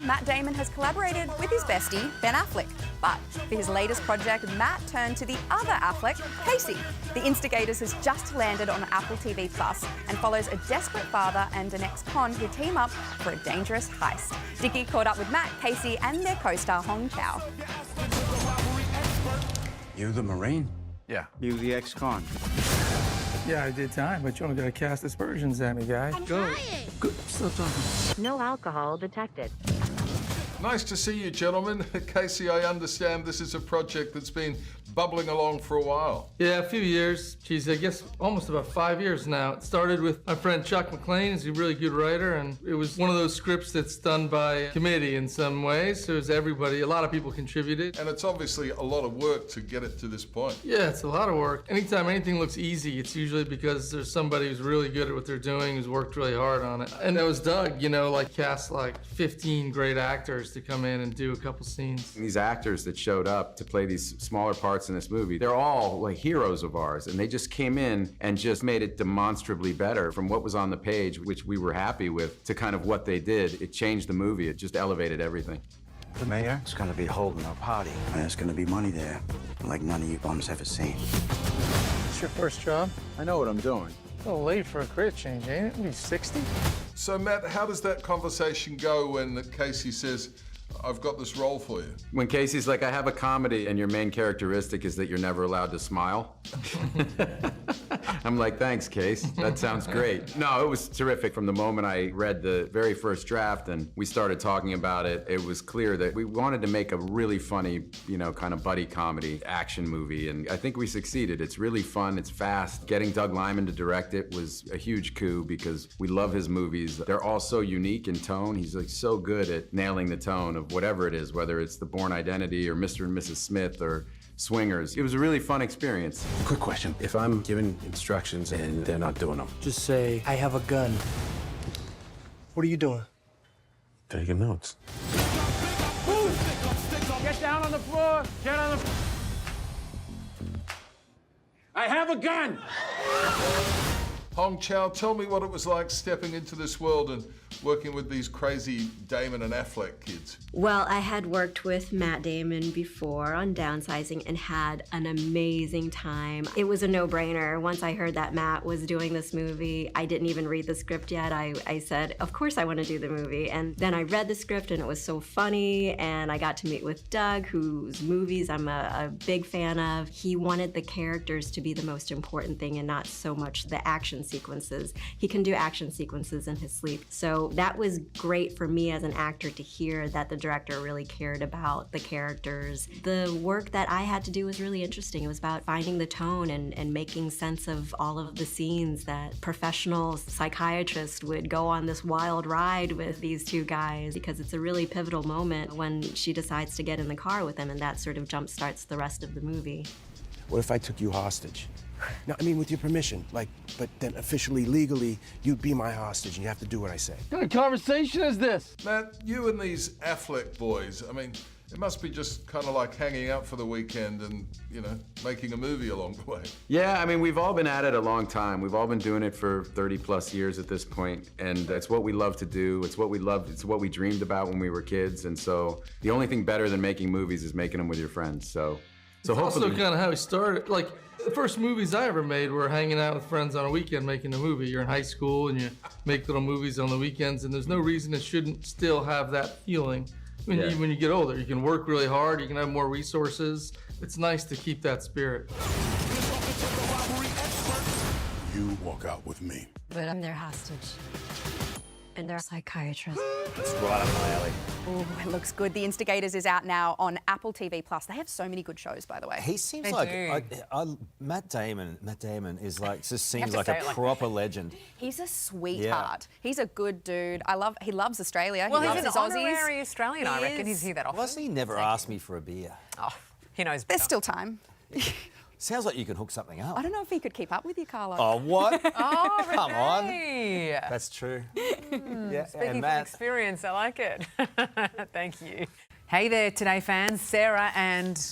Matt Damon has collaborated with his bestie, Ben Affleck. But for his latest project, Matt turned to the other Affleck, Casey. The Instigators has just landed on Apple TV Plus and follows a desperate father and an ex-con who team up for a dangerous heist. Dickie caught up with Matt, Casey and their co-star Hong Chow. You the Marine? Yeah. You the ex-con? Yeah, I did time, but you only gotta cast aspersions at me, guy. Go. Good. Stop talking. No alcohol detected. Nice to see you, gentlemen. Casey, I understand this is a project that's been bubbling along for a while. Yeah, a few years. Geez, I guess almost about 5 years now. It started with my friend Chuck McLean. He's a really good writer, and it was one of those scripts that's done by committee in some ways. So it was everybody, a lot of people contributed. And it's obviously a lot of work to get it to this point. Yeah, it's a lot of work. Anytime anything looks easy, it's usually because there's somebody who's really good at what they're doing, who's worked really hard on it. And that was Doug, you know, like cast like 15 great actors to come in and do a couple scenes. These actors that showed up to play these smaller parts in this movie, they're all like heroes of ours, and they just came in and just made it demonstrably better from what was on the page, which we were happy with, to kind of what they did. It changed the movie. It just elevated everything. The mayor is going to be holding a party, and there's going to be money there like none of you bums ever seen. It's your first job? I know what I'm doing. A little late for a career change, ain't it? Maybe 60? So, Matt, how does that conversation go when Casey says, I've got this role for you? When Casey's like, I have a comedy, and your main characteristic is that you're never allowed to smile. I'm like, thanks, Case. That sounds great. No, it was terrific. From the moment I read the very first draft and we started talking about it, it was clear that we wanted to make a really funny, you know, kind of buddy comedy action movie, and I think we succeeded. It's really fun, it's fast. Getting Doug Liman to direct it was a huge coup because we love his movies. They're all so unique in tone. He's like so good at nailing the tone of whatever it is, whether it's The Bourne Identity or Mr. and Mrs. Smith or Swingers. It was a really fun experience. Quick question. If I'm giving instructions and they're not doing them, Just say, I have a gun. What are you doing? taking notes. Get down on the floor! Get on the... I have a gun! Hong Chow, tell me what it was like stepping into this world and working with these crazy Damon and Affleck kids. Well, I had worked with Matt Damon before on Downsizing and had an amazing time. It was a no-brainer. Once I heard that Matt was doing this movie, I didn't even read the script yet. I said, of course I want to do the movie. And then I read the script and it was so funny, and I got to meet with Doug, whose movies I'm a big fan of. He wanted the characters to be the most important thing and not so much the action sequences. He can do action sequences in his sleep. So that was great for me as an actor to hear that the director really cared about the characters. The work that I had to do was really interesting. It was about finding the tone and making sense of all of the scenes that professional psychiatrists would go on this wild ride with these two guys, because it's a really pivotal moment when she decides to get in the car with him, and that sort of jump starts the rest of the movie. What if I took you hostage? No, I mean with your permission, like, but then officially, legally, you'd be my hostage and you have to do what I say. What kind of conversation is this? Matt, you and these Affleck boys, I mean, it must be just kind of like hanging out for the weekend and, you know, making a movie along the way. Yeah, I mean, we've all been at it a long time. We've all been doing it for 30 plus years at this point, and it's what we love to do. It's what we loved, it's what we dreamed about when we were kids, and so the only thing better than making movies is making them with your friends, so It's hopefully... also kind of how we started. Like, the first movies I ever made were hanging out with friends on a weekend making a movie. You're in high school and you make little movies on the weekends, and there's no reason it shouldn't still have that feeling when you get older. You can work really hard, you can have more resources. It's nice to keep that spirit. You walk out with me. But I'm their hostage. And they're psychiatrists. It's right up my alley. Ooh, it looks good. The Instigators is out now on Apple TV Plus. They have so many good shows, by the way. He seems They like do. Matt Damon is like just seems to like say a it like proper legend. He's a sweetheart. He's a good dude. He loves Australia. Well, he loves he's his an Aussies. honorary Australian, I reckon. is. He's here that often. Why does he never ask me for a beer? Oh, he knows There's better. still time. Sounds like you can hook something up. I don't know if he could keep up with you, Carlo. Oh, what? Oh, Come on. Renee. That's true. Yeah, Speaking and from Matt. experience, I like it. Thank you. Hey there, Today fans. Sarah and...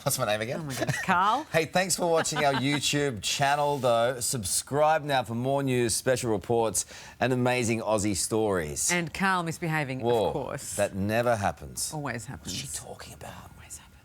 What's my name again? Oh my God. Carl? Hey, thanks for watching our YouTube channel, though. Subscribe now for more news, special reports, and amazing Aussie stories. And Carl misbehaving, Whoa, of course. that never happens. Always happens. What's she talking about? Always happens.